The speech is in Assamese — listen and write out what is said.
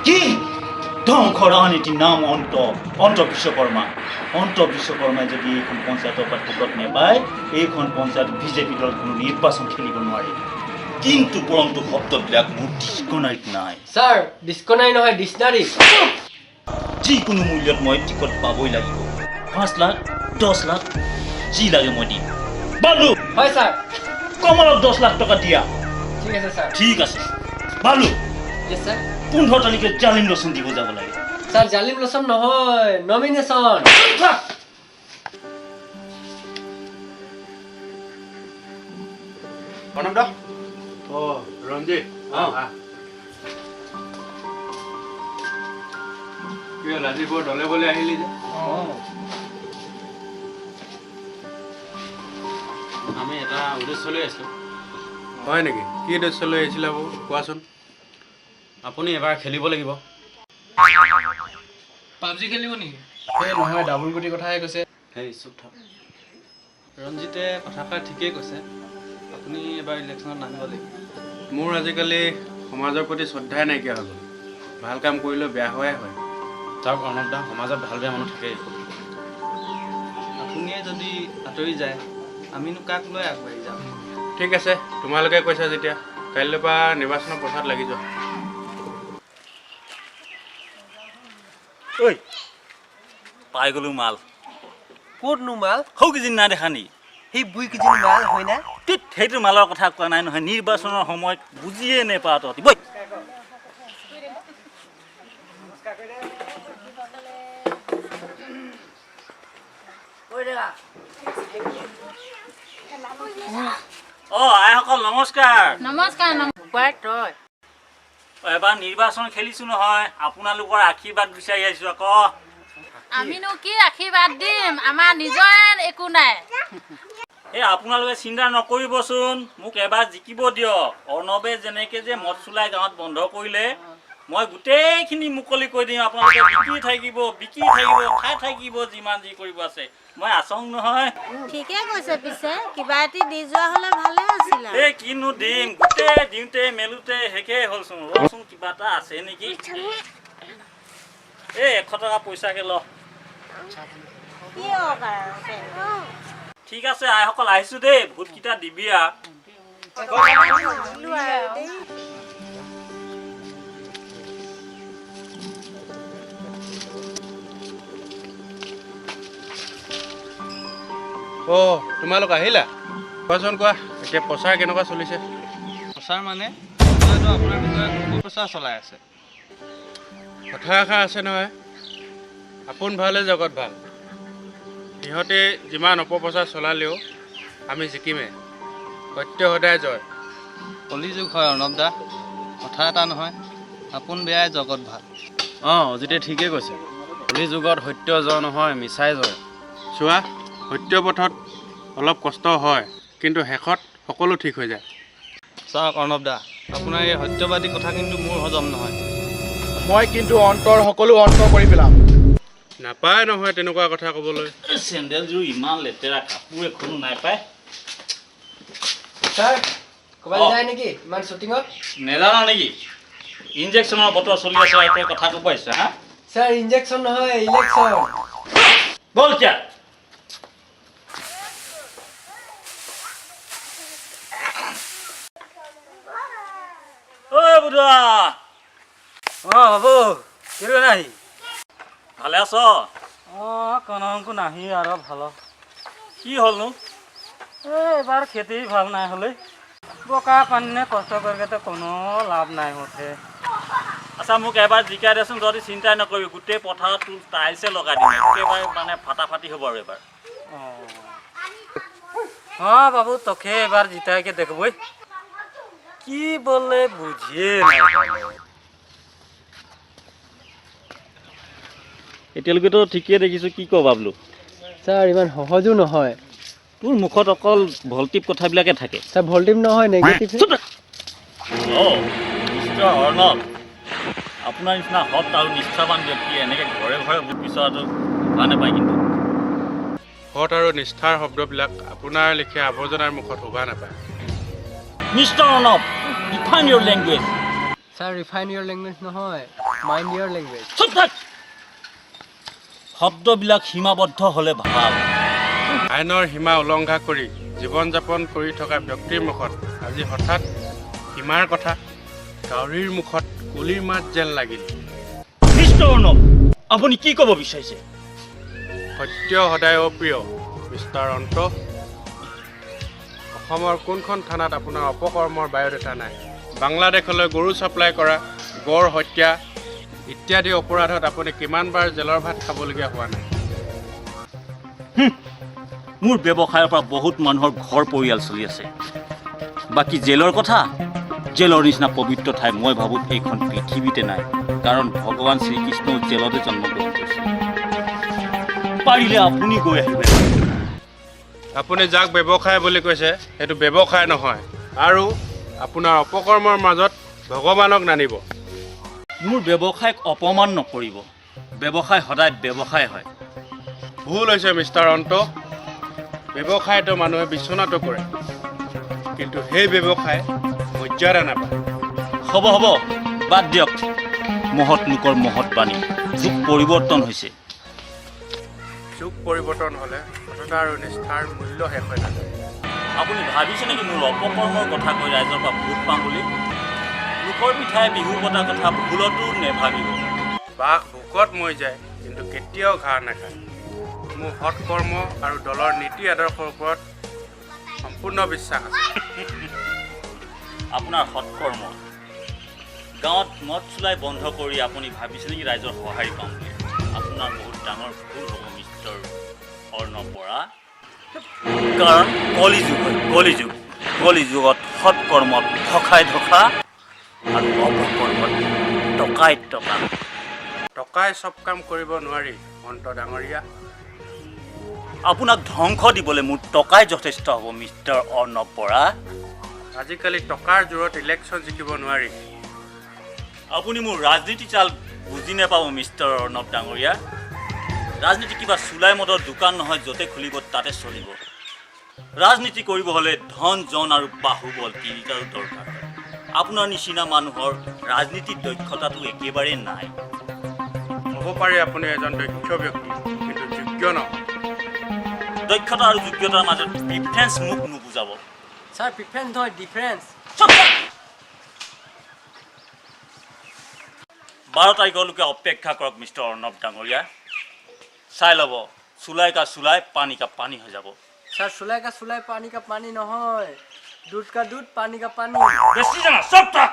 কি ধ্বংসৰ ৰাজনীতিৰ নাম অন্ত বিশ্বকৰ্মাই যদি এইখন পঞ্চায়তৰ পৰা টিকট নেপায় এইখন পঞ্চায়ত বিজেপি দল কোনো নিৰ্বাচন খেলিব নোৱাৰে কিন্তু পৰন্তু শব্দবিলাক মোৰ ডিক্সনাৰীত নাই স্যার ডিস্কনারি নহয় ডিকশনারি যিকোনো মূল্যত মই টিকট পাবই লাগিব 5 লাখ 10 লাখ যি লাগে মই দিম বালু হয় স্যার কমলক 10 লাখ টকা দিয়া ঠিক আছে স্যার ঠিক আছে বালু ইয়েস স্যার 15 তাৰিখে জালিম লোচন দিব যাব লাগে স্যাৰ জালিম লোচন নহয় নমিনেশন প্ৰণৱ দা ৰঞ্জিত কি হ'ল আজি বৰ দলে বলে আহিলি যে আমি এটা উদ্দেশ্য লৈ আছিলোঁ হয় নেকি কি উদ্দেশ্য লৈ আহিছিলা বাৰু কোৱাচোন আপুনি এবাৰ খেলিব লাগিব পাবজি খেলিব নেকি এই নহয় ডাবুল গুটি কথাহে কৈছে সেই চুপ থাক ৰঞ্জিতে কথাষাৰ ঠিকেই কৈছে আপুনি এবাৰ ইলেকশ্যনত নামিব লাগিব মোৰ আজিকালি সমাজৰ প্ৰতি শ্ৰদ্ধাই নাইকিয়া হৈ গ'ল ভাল কাম কৰিলেও বেয়া হোৱাই হয় চাওক অৰ্ণৱ দা সমাজত ভাল বেয়া মানুহ থাকেই আপুনিয়ে যদি আঁতৰি যায় আমিনো কাক লৈ আগবাঢ়ি যাম ঠিক আছে তোমালোকে কৈছা যেতিয়া কাইলৈৰ পৰা নিৰ্বাচনৰ প্ৰচাৰত লাগি যোৱা ঐ পাই গ'লো মাল ক'তনো মাল সৌ কিজিন নাই দেখা নি সেই বুই কিজন মাল হয় না সেইটো মালৰ কথা কোৱা নাই নহয় নিৰ্বাচনৰ সময়ত বুজিয়ে নেপাওঁ তহঁতি বৈ আইসকল নমস্কাৰ নমস্কাৰ তই এবাৰ নিৰ্বাচন খেলিছো নহয় আপোনালোকৰ আশীৰ্বাদ বিচাৰি আহিছো আকৌ আমিনো কি আশীৰ্বাদ দিম আমাৰ নিজৰ একো নাই এই আপোনালোকে চিন্তা নকৰিবচোন মোক এবাৰ জিকিব দিয়ক অৰ্ণৱে যেনেকৈ যে মদ চুলাই গাঁৱত বন্ধ কৰিলে মই গোটেইখিনি মুকলি কৰি দিম আপোনালোকে বিকি থাকিব খাই থাকিব যিমান যি কৰিব আছে মই আচং নহয় ঠিকে কৈছে পিছে কিবা এটি দি যোৱা হ'লে ভালে আছিল এই কিনো দিম গোটেই দিওঁতে মেলোতে শেষেই হ'লচোন ৰচোন কিবা এটা আছে নেকি এই 100 টকা পইচাকে ল ঠিক আছে আইসকল আহিছো দেই ভোটকেইটা দিবি তোমালোক আহিলা কোৱাচোন কোৱা এতিয়া প্ৰচাৰ কেনেকুৱা চলিছে প্ৰচাৰ মানে হয়তো আপোনাৰ বিষয়ে অপপ্ৰচাৰ চলাই আছে কথা এষাৰ আছে নহয় আপোন ভালে জগত ভাল সিহঁতে যিমান অপপ্ৰচাৰ চলালেও আমি জিকিমে সত্য সদায় জয় কলিযুগ হয় অৰ্ণৱ দা কথা এটা নহয় আপোন বেয়াই জগত ভাল অজিতে ঠিকেই কৈছে কলিযুগত সত্য জয় নহয় মিছাই জয় চোৱা সত্য পথত অলপ কষ্ট হয় কিন্তু শেষত সকলো ঠিক হৈ যায় চাওক অৰ্ণৱ দা আপোনাৰ এই সত্যবাদী কথা কিন্তু মোৰ হজম নহয় মই কিন্তু অন্তৰ সকলো অন্ত কৰি পেলাম নাপায় নহয় তেনেকুৱা কথা ক'বলৈ চেণ্ডেলযোৰ ইমান লেতেৰা কাপোৰ এখনো নাই পায় স্যাৰ কবাল যায় নেকি ইমান শুটিংত নেজানা নেকি ইনজেকশ্যনৰ বতৰ চলি আছে তই কথা ক'ব আহিছ হা স্যার ইনজেকশন নহয় ইলেকশন বল কিয়া ঐ বুঢ়া বাবু কেলে নাই ভালে আছ কনকো নাহি আৰু ভাল কি হ'লনো এইবাৰ খেতি ভাল নাই হ'লে বোকা পানী কষ্ট কৰিকে কোনো লাভ নাই মুঠে আচ্ছা মোক এবাৰ জিকাই দেচোন যদি চিন্তাই নকৰিবি গোটেই পথাৰত তোৰ টাইলছে লগাই দিম একেবাৰে মানে ফাটাফাটি হ'ব আৰু এবাৰ অঁ বাবু তোকে এবাৰ জিতাইকে দেখবই কি বলে বুঝিয়ে নাই এতিয়ালৈকেতো ঠিকেই দেখিছোঁ কি ক বাবলু স্যার ইমান সহজো নহয় তোৰ মুখত অকল ভল্টিভ কথাবিলাকে থাকে স্যাৰ ভল্টিভ নহয় নেগেটিভ মিষ্টাৰ অৰ্ণৱ আপোনাৰ নিচিনা সৎ আৰু নিষ্ঠাৱান ব্যক্তি এনেকৈ ঘৰে ঘৰে ভোট বিচৰাটো হোৱা নাপায় কিন্তু সৎ আৰু নিষ্ঠাৰ শব্দবিলাক আপোনাৰ লেখীয়া আৱৰ্জনাৰ মুখত শোভা নাপায় মিষ্টাৰ অৰ্ণৱ ডিফাইন ইয়ৰ লেংগুৱেজ স্যাৰ ৰিফাইন ইয়ৰ ল্যাঙ্গুৱেজ নহয় মাইণ্ড ইয়ৰ লেংগুৱেজ। চুপ থাক। শব্দবিলাক সীমাবদ্ধ হ'লে ভাল। আইনৰ সীমা উলংঘা কৰি জীৱন যাপন কৰি থকা ব্যক্তিৰ মুখত আজি হঠাৎ সীমাৰ কথা কাউৰীৰ মুখত কুলিৰ মাত যেন লাগিল। মিষ্টাৰ অৰ্ণৱ, আপুনি কি ক'ব বিচাৰিছে? সত্য সদায় অপ্ৰিয় মিষ্টাৰ অন্ত। অসমৰ কোনখন থানাত আপোনাৰ অপকৰ্মৰ বায়'ডাটা নাই? বাংলাদেশলৈ গৰু ছাপ্লাই কৰা, গড় হত্যা ইত্যাদি অপৰাধত আপুনি কিমানবাৰ জেলৰ ভাত খাবলগীয়া হোৱা নাই? মোৰ ব্যৱসায়ৰ পৰা বহুত মানুহৰ ঘৰ পৰিয়াল চলি আছে। বাকী জেলৰ কথা, জেলৰ নিচিনা পবিত্ৰ ঠাই মই ভাবোঁ এইখন পৃথিৱীতে নাই। কাৰণ ভগৱান শ্ৰীকৃষ্ণও জেলতে জন্মগ্ৰহণ কৰিছিল। পাৰিলে আপুনি গৈ আহিব। আপুনি যাক ব্যৱসায় বুলি কৈছে সেইটো ব্যৱসায় নহয়, আৰু আপোনাৰ অপকৰ্মৰ মাজত ভগৱানক নানিব। মোৰ ব্যৱসায়ক অপমান নকৰিব। ব্যৱসায় সদায় ব্যৱসায় হয়। ভুল হৈছে মিষ্টাৰ অন্ত। ব্যৱসায়টো মানুহে বিচনাটো কৰে, কিন্তু সেই ব্যৱসায় মৰ্যাদা নাপায়। হ'ব হ'ব, বাদ দিয়ক। মহৎ লোকৰ মহৎ বাণী। যুগ পৰিৱৰ্তন হৈছে। যুগ পৰিৱৰ্তন হ'লে সততা আৰু নিষ্ঠাৰ মূল্য শেষ হৈ নাযায়। আপুনি ভাবিছে নেকি মোৰ অপকৰ্মৰ কথা কৈ ৰাইজৰ পৰা ভোট পাম বুলি? লোকৰ পিঠাই বিহু পতাৰ কথা ভুলতো নেভাবিব। বাঘ ভোকত মৰি যায়, কিন্তু কেতিয়াও ঘাঁহ নাখায়। মোৰ সৎকৰ্ম আৰু দলৰ নীতি আদৰ্শৰ ওপৰত সম্পূৰ্ণ বিশ্বাস আছে। আপোনাৰ সৎকৰ্ম, গাঁৱত মদ চুলাই বন্ধ কৰি আপুনি ভাবিছে নেকি ৰাইজৰ সঁহাৰি পাম বুলি? আপোনাৰ বহুত ডাঙৰ ভুল হ'ব মিষ্টাৰ অৰ্ণৱ বৰা। কাৰণ কলিযুগ হয়, কলিযুগ। কলিযুগত সৎকৰ্মত ধকাই ধকা আৰু অপকৰ্মত টকাই টকা। টকাই চব কাম কৰিব নোৱাৰি অন্ত ডাঙৰীয়া। আপোনাক ধ্বংস দিবলৈ মোৰ টকাই যথেষ্ট হ'ব মিষ্টাৰ অৰ্ণৱ বৰা। আজিকালি টকাৰ জোৰত ইলেকশ্যন জিকিব নোৱাৰি। আপুনি মোৰ ৰাজনীতি চাল বুজি নাপাব মিষ্টাৰ অৰ্ণৱ ডাঙৰীয়া। ৰাজনীতি কিবা চুলাই মদৰ দোকান নহয়, য'তে খুলিব তাতে চলিব। ৰাজনীতি কৰিব হ'লে ধন জন আৰু বাহুবল তিনিটাৰো দৰকাৰ হয়। আপোনাৰ নিচিনা মানুহৰ ৰাজনীতিৰ দক্ষতাটো একেবাৰে নাই। হ'ব পাৰে আপুনি এজন দক্ষ ব্যক্তি, কিন্তু যোগ্য নহয়। দক্ষতা আৰু যোগ্যতাৰ মাজত ডিফাৰেঞ্চ মোক নুবুজাব। ছাৰ প্ৰিফাৰেঞ্চ নহয়, ডিফাৰেঞ্চ। 12 তাৰিখলৈকে অপেক্ষা কৰক মিষ্টাৰ অৰ্ণৱ ডাঙৰীয়া। চাই ল'ব, চুলাই কা চুলাই পানী কা পানী হৈ যাব। ছাৰ চুলাই কা চুলাই পানী কা পানী নহয়, দুধ কা দুধ পানী কা পানী। বেছি জানা, চব থাক।